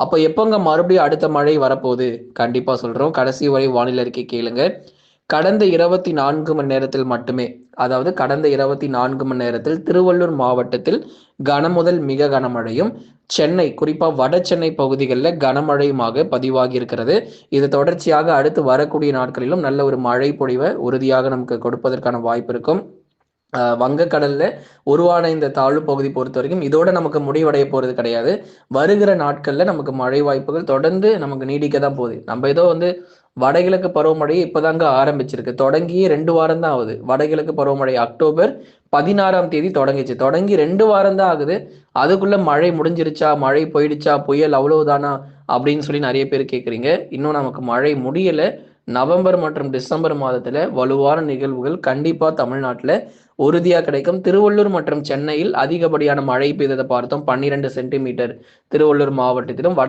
அப்ப எப்போங்க மறுபடியும் அடுத்த மழை வரப்போகுது? கண்டிப்பா சொல்றோம். கடைசி வரை வானிலை அறிக்கை கேளுங்க. கடந்த 24 மணி நேரத்தில் மட்டுமே, அதாவது கடந்த 24 மணி நேரத்தில் திருவள்ளூர் மாவட்டத்தில் கனமுதல் மிக கனமழையும், சென்னை குறிப்பா வட சென்னை பகுதிகளில் கனமழையுமாக பதிவாகி இருக்கிறது. இது தொடர்ச்சியாக அடுத்து வரக்கூடிய நாட்களிலும் நல்ல ஒரு மழை பொழிவை உறுதியாக நமக்கு கொடுப்பதற்கான வாய்ப்பு இருக்கும். வங்கக்கடல்ல உருவான இந்த தாழ்வு பகுதி பொறுத்த வரைக்கும் இதோட நமக்கு முடிவடைய போறது கிடையாது. வருகிற நாட்கள்ல நமக்கு மழை வாய்ப்புகள் தொடர்ந்து நமக்கு நீடிக்க தான் போகுது. நம்ம ஏதோ வடகிழக்கு பருவமழை இப்பதாங்க ஆரம்பிச்சிருக்கு. தொடங்கி 2 வாரம் தான் ஆகுது. வடகிழக்கு பருவமழை அக்டோபர் 16ஆம் தேதி தொடங்கிச்சு. தொடங்கி 2 வாரம் தான் ஆகுது. அதுக்குள்ள மழை முடிஞ்சிருச்சா, மழை போயிடுச்சா, புயல் அவ்வளவுதானா அப்படின்னு சொல்லி நிறைய பேர் கேட்குறீங்க. இன்னும் நமக்கு மழை முடியல. நவம்பர் மற்றும் டிசம்பர் மாதத்துல வலுவான நிகழ்வுகள் கண்டிப்பா தமிழ்நாட்டுல உறுதியா கிடைக்கும். திருவள்ளூர் மற்றும் சென்னையில் அதிகப்படியான மழை பெய்ததை பார்த்தோம். 12 சென்டிமீட்டர் திருவள்ளூர் மாவட்டத்திலும்